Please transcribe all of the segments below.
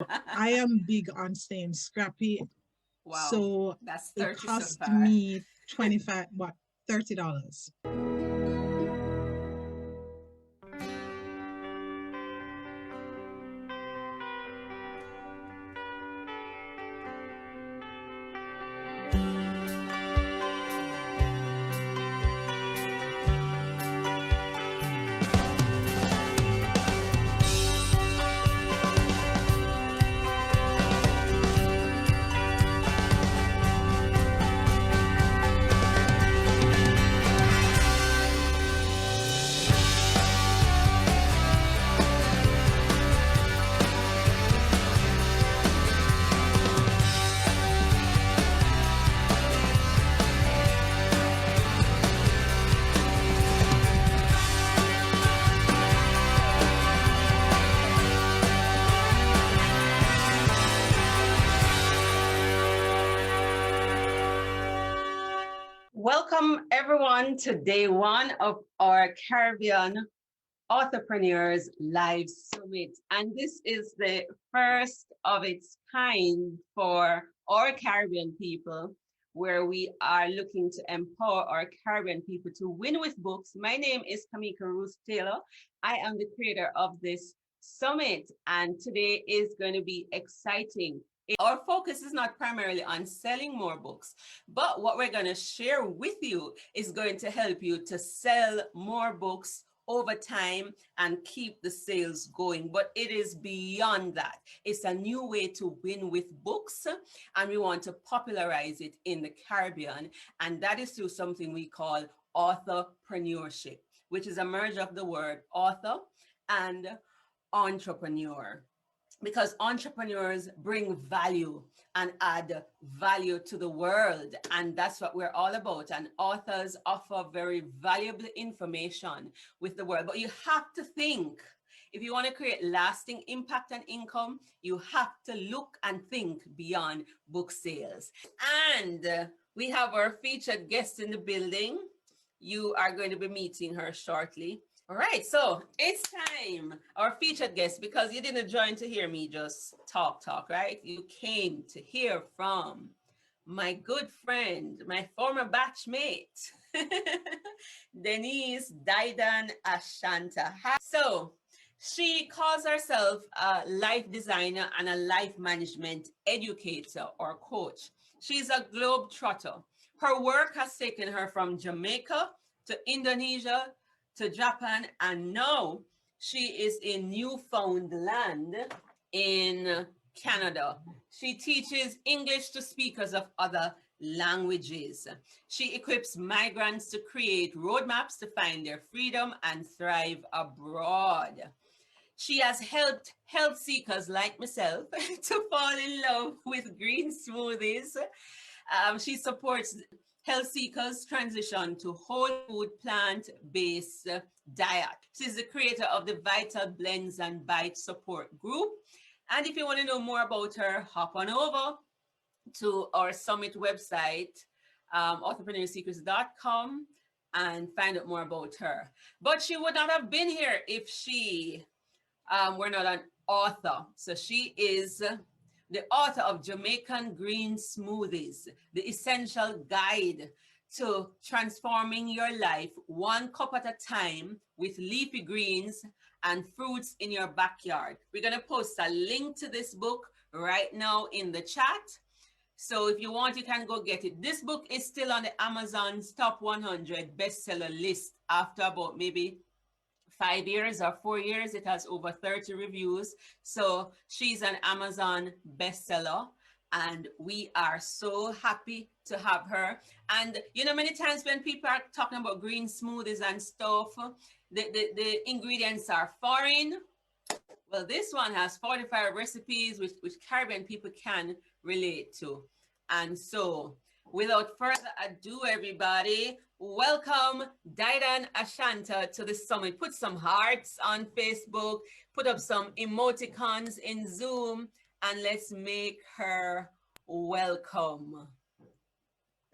I am big on staying scrappy. Wow, So that's it 30 so cost far. me 25, what, $30. Welcome, everyone, to day one of our Caribbean Authorpreneurs Live Summit. And this is the first of its kind for our Caribbean people, where we are looking to empower our Caribbean people to win with books. My name is Kamika Ruth Taylor. I am the creator of this summit, and today is going to be exciting. Our focus is not primarily on selling more books, but what we're going to share with you is going to help you to sell more books over time and keep the sales going. But it is beyond that. It's a new way to win with books, and we want to popularize it in the Caribbean. And that is through something we call authorpreneurship, which is a merge of the word author and entrepreneur, because entrepreneurs bring value and add value to the world. And that's what we're all about. And authors offer very valuable information with the world. But you have to think, if you want to create lasting impact and income, you have to look and think beyond book sales. And we have our featured guest in the building. You are going to be meeting her shortly. All right, so it's time. Our featured guest, because you didn't join to hear me just talk, right? You came to hear from my good friend, my former batchmate, Denise Didan Ashanta. So she calls herself a life designer and a life management educator or coach. She's a globe trotter. Her work has taken her from Jamaica to Indonesia to Japan, and now she is in Newfoundland in Canada. She teaches English to speakers of other languages. She equips migrants to create roadmaps to find their freedom and thrive abroad. She has helped health seekers like myself to fall in love with green smoothies. She supports health seekers transition to whole food plant-based diet. She's the creator of the Vital Blends and Bites support group. And if you want to know more about her, hop on over to our summit website, authorpreneursecrets.com, and find out more about her. But she would not have been here if she were not an author. So she is the author of Jamaican Green Smoothies, the essential guide to transforming your life one cup at a time with leafy greens and fruits in your backyard. We're going to post a link to this book right now in the chat. So if you want, you can go get it. This book is still on the Amazon's top 100 bestseller list after about maybe 5 years or 4 years. It has over 30 reviews. So she's an Amazon bestseller, and we are so happy to have her. And you know, many times when people are talking about green smoothies and stuff, the ingredients are foreign. Well, this one has 45 recipes which Caribbean people can relate to. And so without further ado, everybody, welcome Didan Ashanta to the summit. Put some hearts on Facebook, put up some emoticons in Zoom, and let's make her welcome.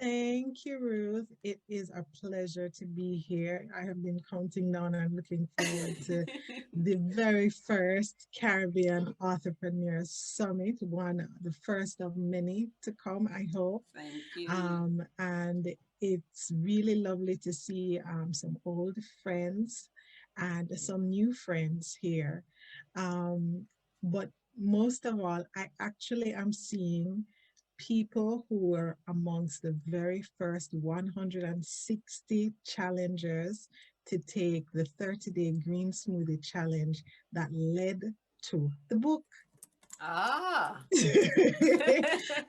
Thank you, Ruth. It is a pleasure to be here. I have been counting down and looking forward to the very first Caribbean Authorpreneur Summit, the first of many to come, I hope. Thank you. And it's really lovely to see some old friends and some new friends here. Um, but most of all, I actually am seeing people who were amongst the very first 160 challengers to take the 30-day green smoothie challenge that led to the book. Ah.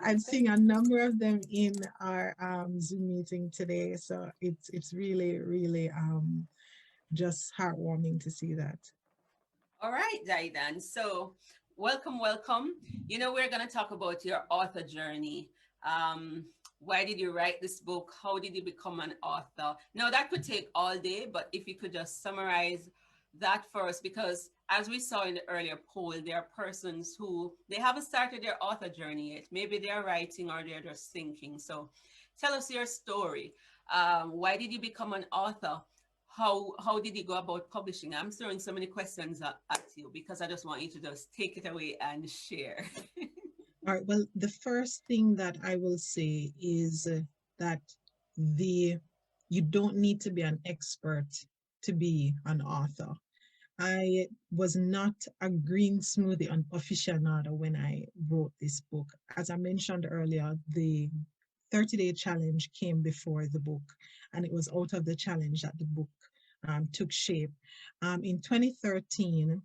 I'm seeing a number of them in our Zoom meeting today, so it's really really just heartwarming to see that. All right, Daidon. So, welcome, welcome. We're going to talk about your author journey. Um, why did you write this book? How did you become an author? Now, that could take all day, but if you could just summarize that first, because as we saw in the earlier poll, there are persons who they haven't started their author journey yet. Maybe they're writing or they're just thinking. So, tell us your story. Why did you become an author? How did you go about publishing? I'm throwing so many questions at you because I just want you to just take it away and share. All right. Well, the first thing that I will say is that the you don't need to be an expert to be an author. I was not a green smoothie aficionado when I wrote this book. As I mentioned earlier, the 30-day challenge came before the book, and it was out of the challenge that the book took shape. In 2013,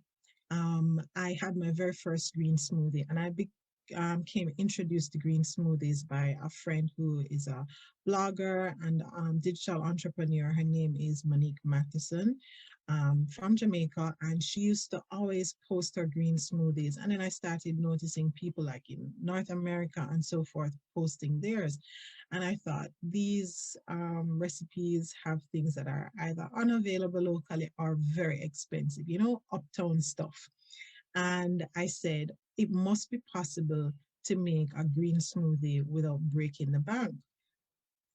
I had my very first green smoothie, and I came introduced to green smoothies by a friend who is a blogger and digital entrepreneur. Her name is Monique Matheson, from Jamaica, and she used to always post her green smoothies. And then I started noticing people like in North America and so forth posting theirs. And I thought these recipes have things that are either unavailable locally or very expensive, uptown stuff. And I said, it must be possible to make a green smoothie without breaking the bank.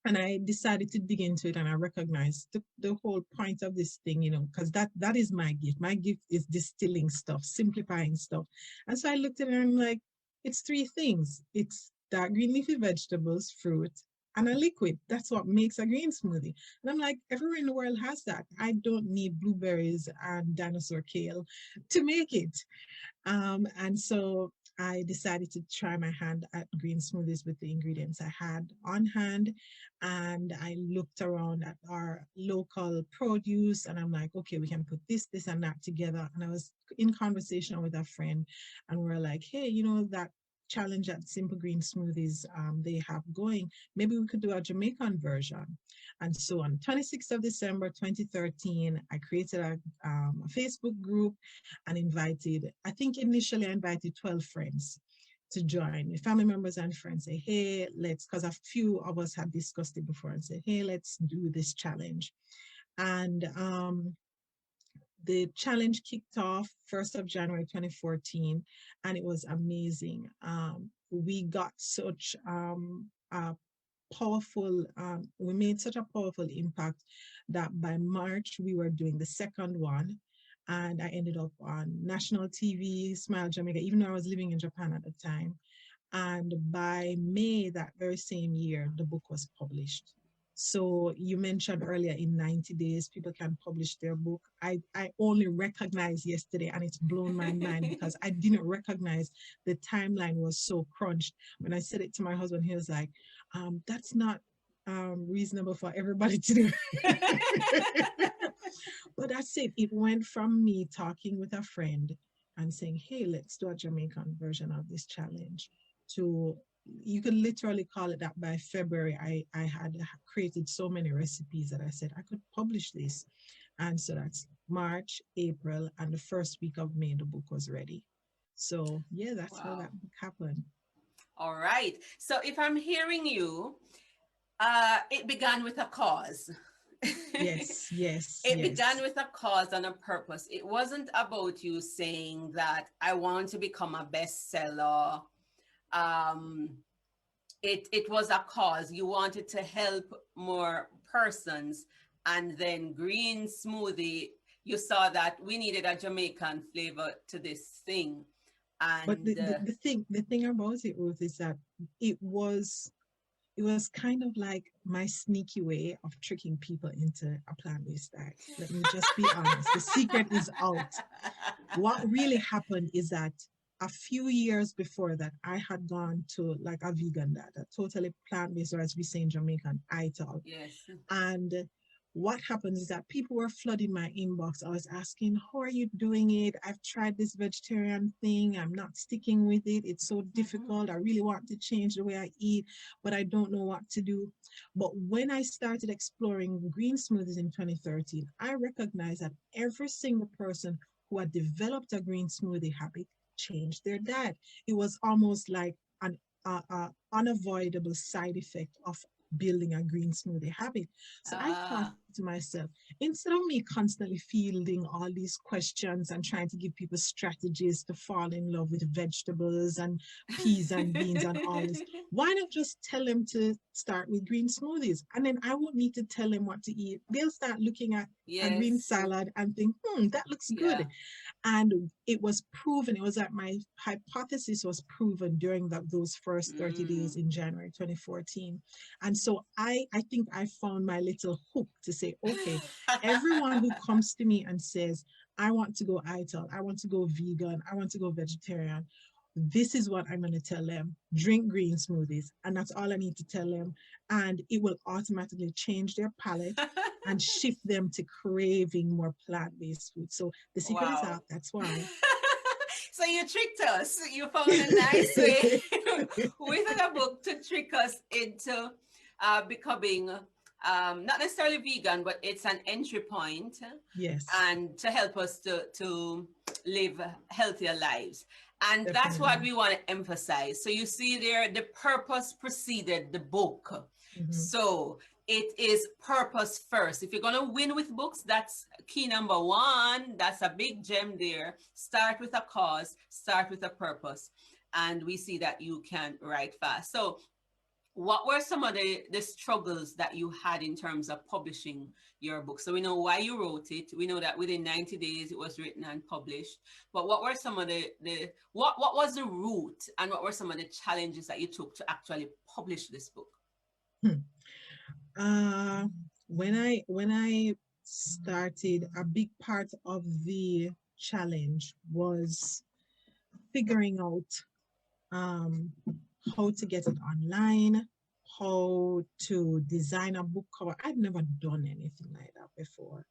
And I decided to dig into it, and I recognized the whole point of this thing, because that is my gift. My gift is distilling stuff, simplifying stuff. And so I looked at it and I'm like, it's three things. It's dark green leafy vegetables, fruit, and a liquid. That's what makes a green smoothie. And I'm like, everywhere in the world has that. I don't need blueberries and dinosaur kale to make it. And so I decided to try my hand at green smoothies with the ingredients I had on hand. And I looked around at our local produce, and I'm like, okay, we can put this, and that together. And I was in conversation with a friend, and we're like, hey, that challenge at Simple Green Smoothies they have going, maybe we could do a Jamaican version. And so on 26th of December 2013, I created a Facebook group and I think initially I invited 12 friends to join, family members and friends. Say, hey, because a few of us had discussed it before, and said, hey, let's do this challenge. And the challenge kicked off 1st of January 2014, and it was amazing. We got such we made such a powerful impact that by March we were doing the second one, and I ended up on national TV, Smile Jamaica, even though I was living in Japan at the time. And by May that very same year, the book was published. So you mentioned earlier in 90 days, people can publish their book. I only recognized yesterday, and it's blown my mind because I didn't recognize the timeline was so crunched. When I said it to my husband, he was like, that's not reasonable for everybody to do. But that's it. It went from me talking with a friend and saying, hey, let's do a Jamaican version of this challenge, to you could literally call it that by February. I had created so many recipes that I said I could publish this. And so that's March, April, and the first week of May, the book was ready. So yeah, that's how Wow. that book happened. All right. So if I'm hearing you, it began with a cause. Yes, yes, It began yes. with a cause and a purpose. It wasn't about you saying that I want to become a bestseller. Um, it was a cause. You wanted to help more persons, and then green smoothie, you saw that we needed a Jamaican flavor to this thing. But And the thing about it, Ruth, is that it was it was kind of like my sneaky way of tricking people into a plant-based diet. Let me just be honest. The secret is out. What really happened is that a few years before that, I had gone to like a vegan diet, a totally plant-based, or as we say in Jamaican, ITAL. yes. And what happens is that people were flooding my inbox. I was asking, how are you doing it? I've tried this vegetarian thing. I'm not sticking with it. It's so difficult. I really want to change the way I eat, but I don't know what to do. But when I started exploring green smoothies in 2013, I recognized that every single person who had developed a green smoothie habit changed their diet. It was almost like an unavoidable side effect of building a green smoothie habit. So I thought Ah. to myself, instead of me constantly fielding all these questions and trying to give people strategies to fall in love with vegetables and peas and beans and all this, why not just tell them to start with green smoothies? And then I won't need to tell them what to eat. They'll start looking at a green Yes. salad and think, that looks Yeah. good. And it was proven, it was that my hypothesis was proven during those first 30 Mm. days in January 2014. And so I think I found my little hook to say, okay, everyone who comes to me and says, I want to go ITAL, I want to go vegan, I want to go vegetarian, this is what I'm going to tell them: drink green smoothies. And that's all I need to tell them. And it will automatically change their palate and shift them to craving more plant-based food. So the secret is Wow. out. That's why. So you tricked us. You found a nice way with a book to trick us into becoming not necessarily vegan, but it's an entry point Yes, and to help us to live healthier lives. And that's what definitely. we want to emphasize. So you see there, the purpose preceded the book. Mhm. So it is purpose first. If you're going to win with books, that's key number one. That's a big gem there. Start with a cause, start with a purpose. And we see that you can write fast. So what were some of the struggles that you had in terms of publishing your book? So we know why you wrote it. We know that within 90 days it was written and published. But what were some of what was the route, and what were some of the challenges that you took to actually publish this book? Hmm. Uh, when I started, a big part of the challenge was figuring out um, how to get it online, how to design a book cover. I'd never done anything like that before.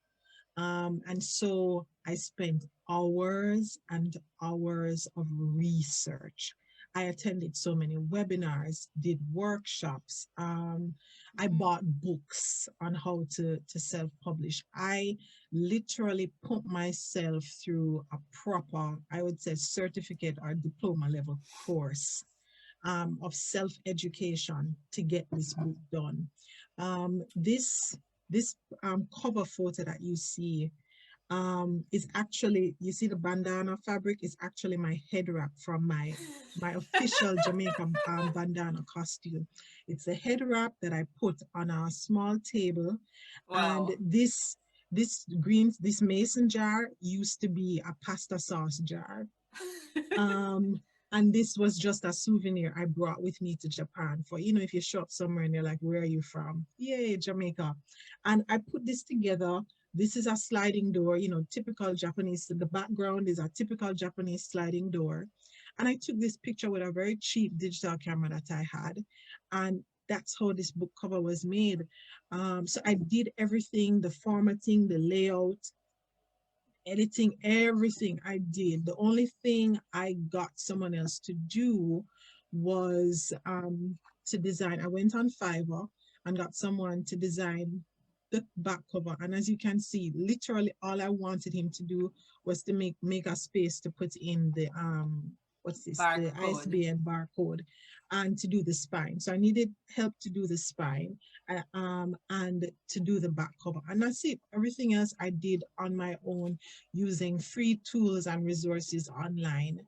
And so I spent hours and hours of research. I attended so many webinars, did workshops. I bought books on how to self-publish. I literally put myself through a proper, I would say, certificate or diploma level course of self-education to get this book done. This cover photo that you see is actually, you see the bandana fabric is actually my head wrap from my official Jamaican bandana costume. It's a head wrap that I put on a small table, and Wow. this mason jar used to be a pasta sauce jar. Um, and this was just a souvenir I brought with me to Japan for, if you show up somewhere and they're like, where are you from? Yay, Jamaica. And I put this together. This is a sliding door, typical Japanese. The background is a typical Japanese sliding door. And I took this picture with a very cheap digital camera that I had. And that's how this book cover was made. So I did everything, the formatting, the layout, editing, everything I did. The only thing I got someone else to do was to design. I went on Fiverr and got someone to design the back cover. And as you can see, literally all I wanted him to do was to make a space to put in the what's this, the Barcode. ISBN barcode, and to do the spine. So I needed help to do the spine, and to do the back cover. And that's it. Everything else I did on my own using free tools and resources online.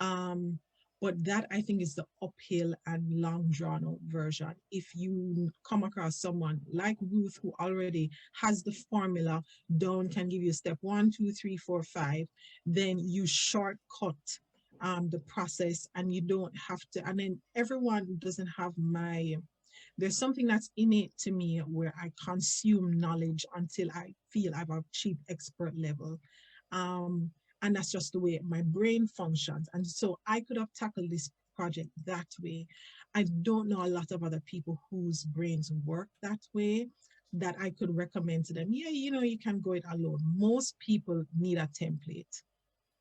Um, But that, I think, is the uphill and long drawn out version. If you come across someone like Ruth who already has the formula down, can give you step 1, 2, 3, 4, 5, then you shortcut the process, and you don't have to. And then everyone doesn't have my. There's something that's innate to me where I consume knowledge until I feel I've achieved expert level. Um, and that's just the way my brain functions. And so I could have tackled this project that way. I don't know a lot of other people whose brains work that way that I could recommend to them. Yeah, you can go it alone. Most people need a template.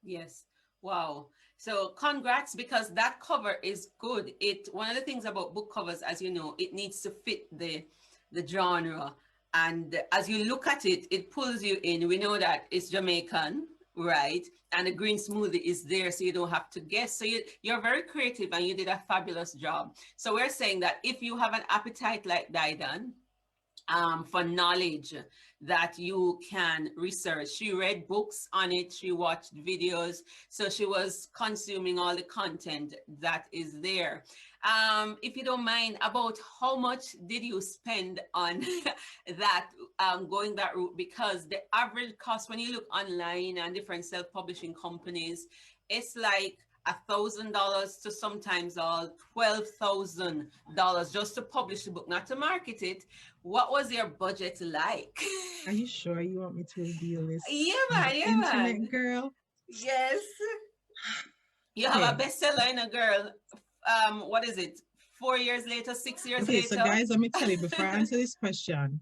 Yes. Wow. So congrats, because that cover is good. One of the things about book covers, as you know, it needs to fit the genre. And as you look at it, it pulls you in. We know that it's Jamaican, right? And the green smoothie is there, so you don't have to guess. So you're very creative, and you did a fabulous job. So we're saying that if you have an appetite like Daidon, for knowledge, that you can research. She read books on it, she watched videos, so she was consuming all the content that is there. If you don't mind, about how much did you spend on that, going that route? Because the average cost, when you look online and different self-publishing companies, it's like $1,000 to sometimes all $12,000 just to publish the book, not to market it. What was your budget like? Are you sure you want me to reveal this? Yeah, I'm man, an yeah, internet man. girl. Yes. You have Okay. a bestseller in a girl. What is it? 4 years later, 6 years Okay, so later? guys, let me tell you before I answer this question,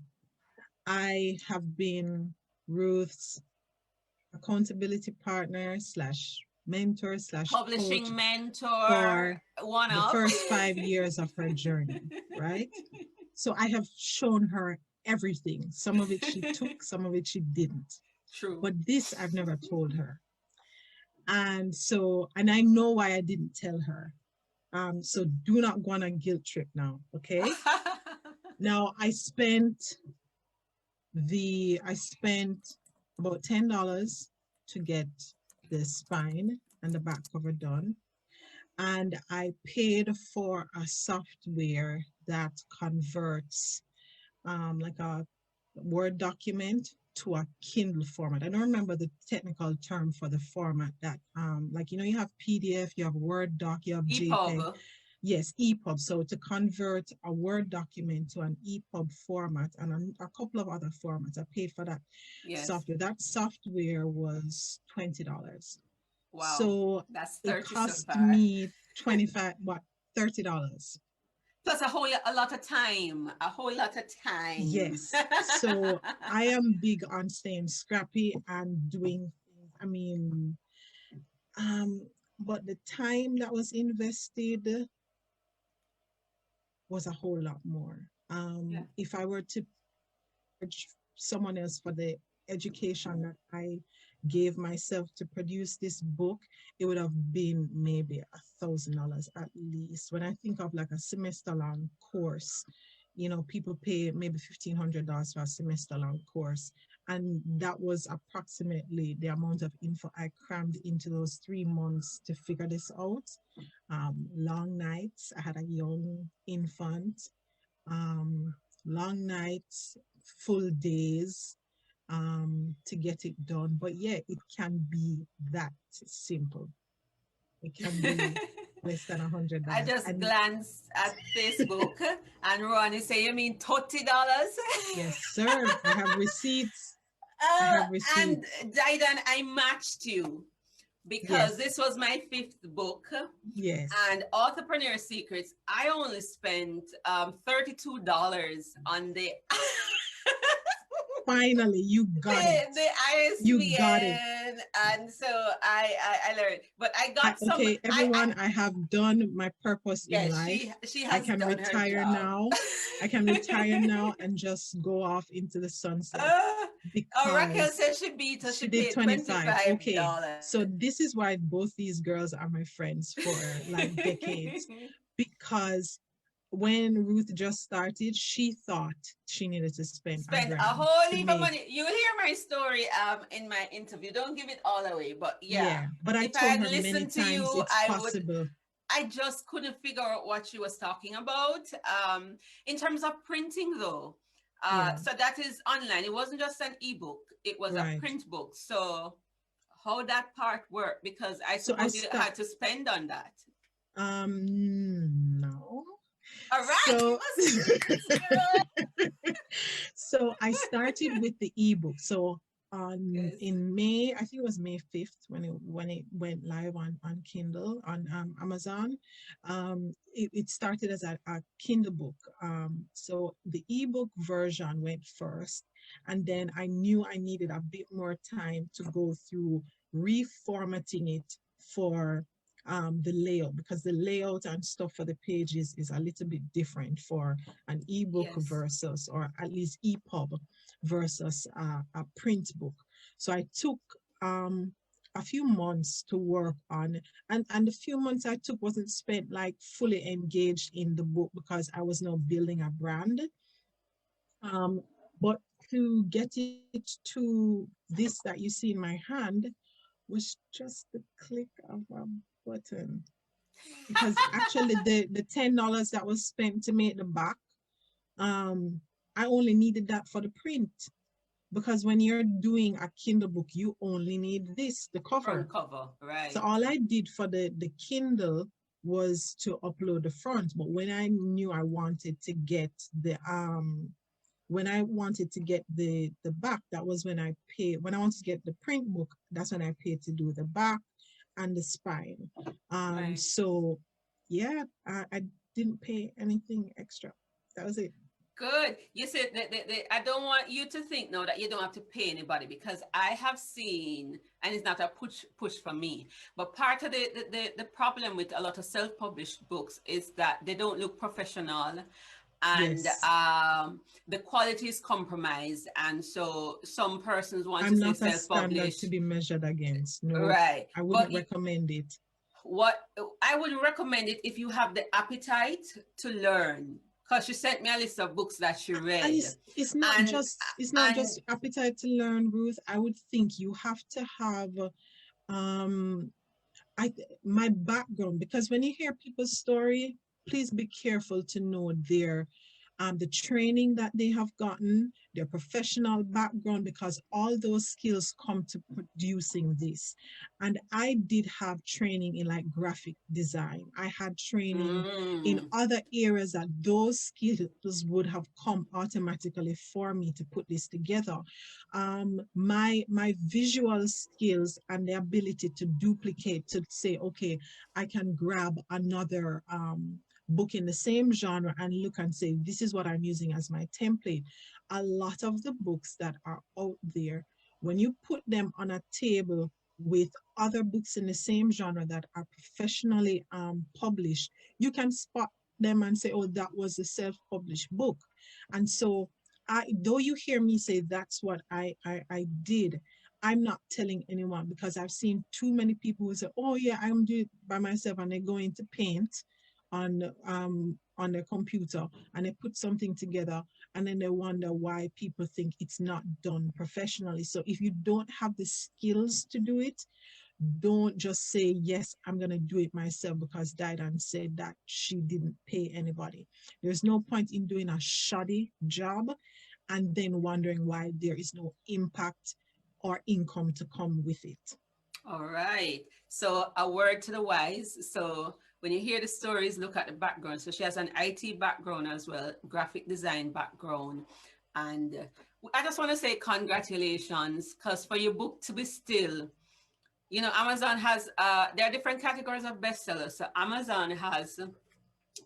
I have been Ruth's accountability partner slash mentor slash coach Publishing mentor, for one the up. first 5 years of her journey, right? So I have shown her everything. Some of it she took, some of it she didn't. True. But this I've never told her. And I know why I didn't tell her. So do not go on a guilt trip now, okay? Now I spent about $10 to get the spine and the back cover done. And I paid for a software that converts like a Word document to a Kindle format. I don't remember the technical term for the format that, like, you have PDF, you have Word doc, you have JPEG. EPUB. Yes, EPUB. So to convert a Word document to an EPUB format and a couple of other formats, I paid for that software. That software was $20. Wow, So that's it 30 so cost far. me $30. Plus a lot of time, a whole lot of time. Yes. So I am big on staying scrappy and doing things. I mean, but the time that was invested was a whole lot more. Yeah. If I were to charge someone else for the education that I gave myself to produce this book, it would have been maybe $1,000 at least. When I think of like a semester-long course, people pay maybe $1,500 for a semester-long course. And that was approximately the amount of info I crammed into those 3 months to figure this out. Long nights. I had a young infant. Long nights, full days to get it done. But yeah, it can be that simple. It can be less than $100. I just And glanced at Facebook and Ronnie say, "You mean $30?" yes, sir. I have receipts. I have And receipts. Didan, I matched you because Yes. this was my 5th book. Yes. And Authorpreneur Secrets, I only spent $32 on the Finally, you got it. the ISBN. You got it. And so I learned, but I got some. Okay, everyone, I have done my purpose in Yes, life. she I has can done her retire job. now. I can retire now and just go off into the sunset Raquel because said she beat her. she She did paid 25. Okay, $25. so this is why both these girls are my friends for like decades, because when Ruth just started, she thought she needed to spend a Spend a grand whole to heap of make. money. You'll hear my story in my interview. Don't give it all away. But yeah, Yeah, but I if I told had her many listened to times you, it's I would. possible. I just couldn't figure out what she was talking about. In terms of printing, though, Yeah, so that is online. It wasn't just an ebook; it was a right. print book. So how that part worked? Because I So I suppose you start had to spend on that. no. All right, you So must be good. so I started with the ebook. So on Yes. in May, I think it was May 5th when it went live on Kindle on Amazon. It started as a Kindle book. So the ebook version went first, and then I knew I needed a bit more time to go through reformatting it for the layout, because the layout and stuff for the pages is a little bit different for an ebook Yes. versus, or at least EPUB versus a print book. So I took a few months to work on, and the few months I took wasn't spent like fully engaged in the book because I was now building a brand. Um, but to get it to this that you see in my hand was just the click of a button, because actually the $10 that was spent to make the back, um I only needed that for the print, because when you're doing a Kindle book you only need this, the cover. Front cover, So right? all I did for the Kindle was to upload the front, but when I knew I wanted to get the when I wanted to get the back, that was when I paid. When I wanted to get the print book, that's when I paid to do the back and the spine. Right. So yeah, I didn't pay anything extra. That was it. Good. You said that, I don't want you to think now that you don't have to pay anybody, because I have seen, and it's not a push for me, but part of the problem with a lot of self-published books is that they don't look professional, and Yes, the quality is compromised, and so some persons want to I'm say not a standard to self-published, be measured against. No, right? I But wouldn't recommend it. what I would recommend it if you have the appetite to learn, because she sent me a list of books that she And read, it's not and just, it's not and just appetite to learn, Ruth. I would think you have to have um my background, because when you hear people's story, please be careful to know their the training that they have gotten, their professional background, because all those skills come to producing this. And I did have training in like graphic design. I had training in mm, other areas that those skills would have come automatically for me to put this together. My visual skills and the ability to duplicate, to say, okay, I can grab another book in the same genre and look and say, this is what I'm using as my template. A lot of the books that are out there, when you put them on a table with other books in the same genre that are professionally published, you can spot them and say, oh, that was a self-published book. And so though you hear me say that's what I did, I'm not telling anyone, because I've seen too many people who say, oh yeah, I'm doing it by myself, and they go into paint on their computer and they put something together, and then they wonder why people think it's not done professionally. So if you don't have the skills to do it, don't just say, yes, I'm going to do it myself because Didan said that she didn't pay anybody. There's no point in doing a shoddy job and then wondering why there is no impact or income to come with it. all right. So a word to the wise. So when you hear the stories, look at the background. So she has an IT background as well, graphic design background. And I just want to say congratulations, because for your book to be still, you know, Amazon has, there are different categories of bestsellers. So Amazon has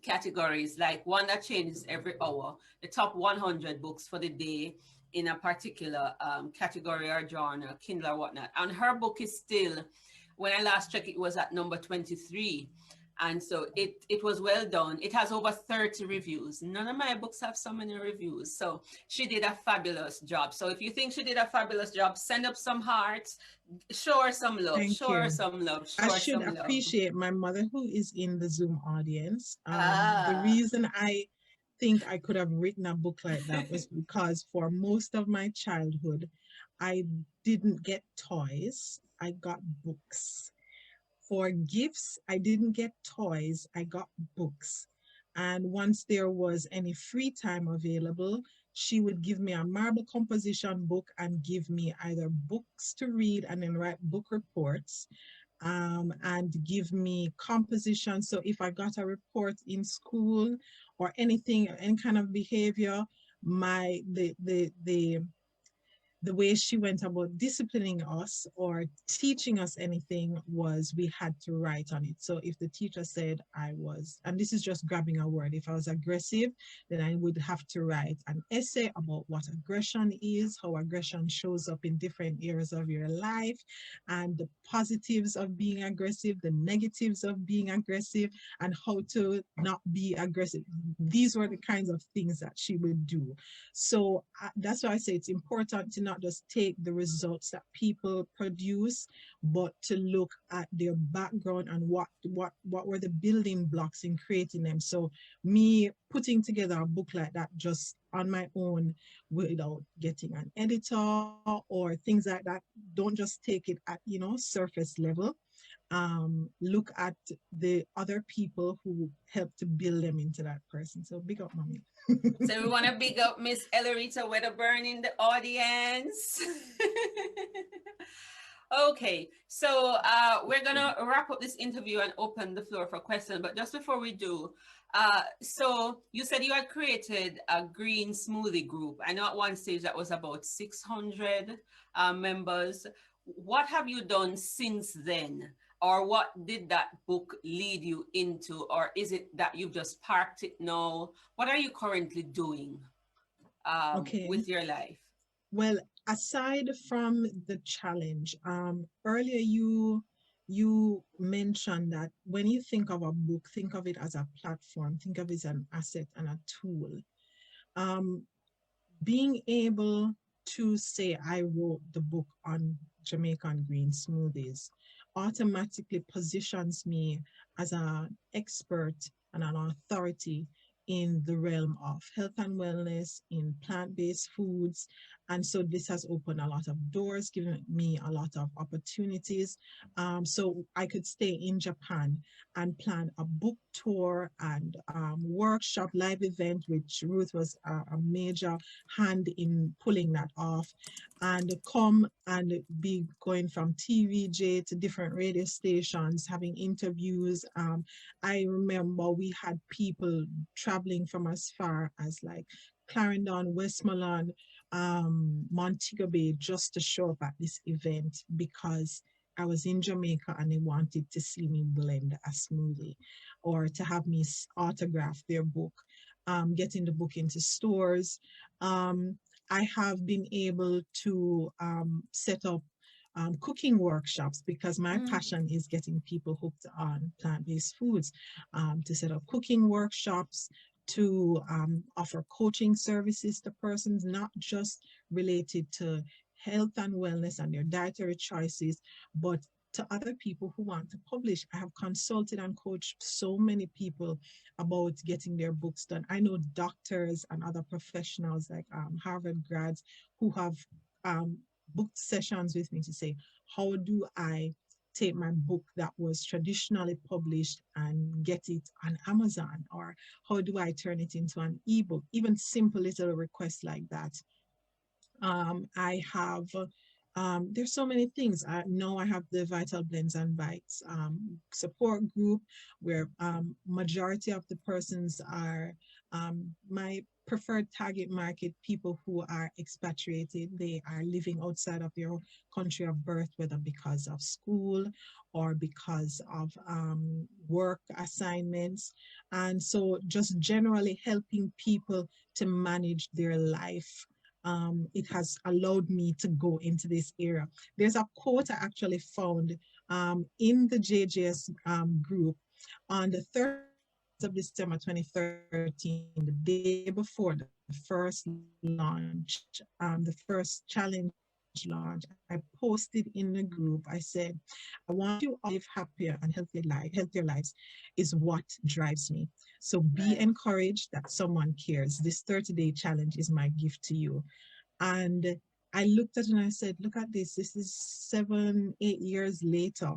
categories, like one that changes every hour, the top 100 books for the day in a particular category or genre, Kindle or whatnot. And her book is still, when I last checked, it was at number 23. And so it was well done. It has over 30 reviews. None of my books have so many reviews. So she did a fabulous job. So if you think she did a fabulous job, send up some hearts, show her some love, Thank show her you. some love, I show her should some love. appreciate my mother, who is in the Zoom audience. The Ah. reason I think I could have written a book like that was because for most of my childhood, I didn't get toys, I got books. For gifts, I didn't get toys, I got books. And once there was any free time available, she would give me a marble composition book and give me either books to read and then write book reports, and give me composition. So if I got a report in school or anything, any kind of behavior, my the way she went about disciplining us or teaching us anything was we had to write on it. So if the teacher said I was, and this is just grabbing a word, if I was aggressive, then I would have to write an essay about what aggression is, how aggression shows up in different areas of your life, and the positives of being aggressive, the negatives of being aggressive, and how to not be aggressive. These were the kinds of things that she would do. So that's why I say it's important to not just take the results that people produce, but to look at their background and what were the building blocks in creating them. So me putting together a book like that just on my own without getting an editor or things like that, don't just take it at, surface level. Look at the other people who helped to build them into that person. So big up, mommy. So we want to big up Miss Ellerita Wedderburn in the audience. Okay, so we're gonna wrap up this interview and open the floor for questions. But just before we do, so you said you had created a green smoothie group. I know at one stage that was about 600 members. What have you done since then? Or what did that book lead you into? Or is it that you've just parked it now? What are you currently doing Okay. with your life? Well, aside from the challenge, earlier you mentioned that when you think of a book, think of it as a platform, think of it as an asset and a tool. Um, Being able to say I wrote the book on Jamaican Green Smoothies automatically positions me as an expert and an authority in the realm of health and wellness, in plant-based foods. And so this has opened a lot of doors, given me a lot of opportunities. So I could stay in Japan and plan a book tour and workshop, live event, which Ruth was a major hand in pulling that off, and come and be going from TVJ to different radio stations, having interviews. I remember we had people traveling from as far as like Clarendon, Westmoreland, Montego Bay, just to show up at this event because I was in Jamaica and they wanted to see me blend a smoothie or to have me autograph their book, getting the book into stores. I have been able to set up cooking workshops because my passion is getting people hooked on plant-based foods, to set up cooking workshops, to offer coaching services to persons, not just related to health and wellness and their dietary choices, but to other people who want to publish. I have consulted and coached so many people about getting their books done. I know doctors and other professionals like Harvard grads who have booked sessions with me to say, how do I take my book that was traditionally published and get it on Amazon? Or how do I turn it into an ebook? Even simple little requests like that. I have, there's so many things. I know I have the Vital Blends and Bites support group where majority of the persons are my preferred target market, people who are expatriated. They are living outside of their country of birth, whether because of school or because of work assignments. And so just generally helping people to manage their life. It has allowed me to go into this area. There's a quote I actually found in the JJS group on the 30th of December 2013, the day before the first launch, the first challenge launch. I posted in the group. I said, I want you all to live happier and healthier lives is what drives me. So be encouraged that someone cares. This 30-day challenge is my gift to you. And I looked at it and I said, look at this. This is 7, 8 years later.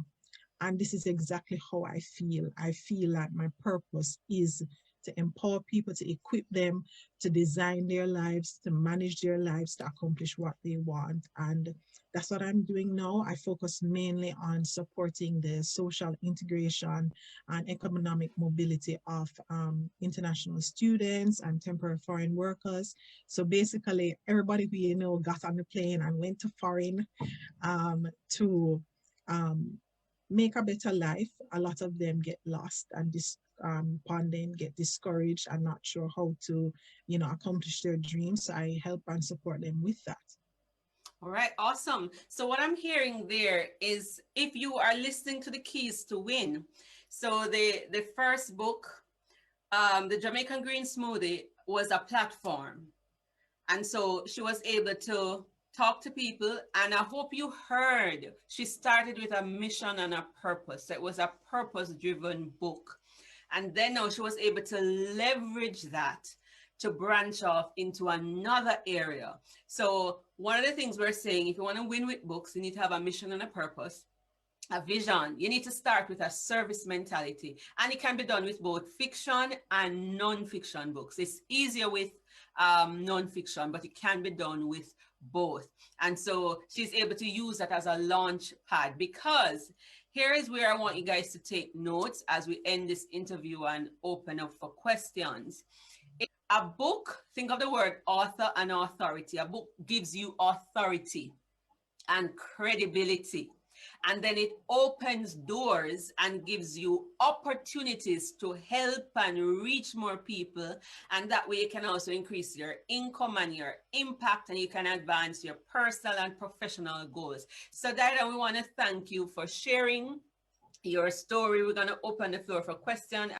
And this is exactly how I feel. I feel like my purpose is to empower people, to equip them, to design their lives, to manage their lives, to accomplish what they want. And that's what I'm doing now. I focus mainly on supporting the social integration and economic mobility of international students and temporary foreign workers. So basically, everybody who got on the plane and went to foreign to um, make a better life. A lot of them get lost and pondering, get discouraged and not sure how to, accomplish their dreams. So I help and support them with that. All right, awesome. So what I'm hearing there is if you are listening to the Keys to Win, so the first book, the Jamaican Green Smoothie, was a platform. And so she was able to talk to people. And I hope you heard she started with a mission and a purpose. It was a purpose-driven book. And then now she was able to leverage that to branch off into another area. So one of the things we're saying, if you want to win with books, you need to have a mission and a purpose, a vision. You need to start with a service mentality, and it can be done with both fiction and non-fiction books. It's easier with non-fiction, but it can be done with both. And so she's able to use that as a launch pad, because here is where I want you guys to take notes as we end this interview and open up for questions. A book, think of the word author and authority. A book gives you authority and credibility. And then it opens doors and gives you opportunities to help and reach more people. And that way you can also increase your income and your impact, and you can advance your personal and professional goals. So Daidon, we want to thank you for sharing your story. We're going to open the floor for questions.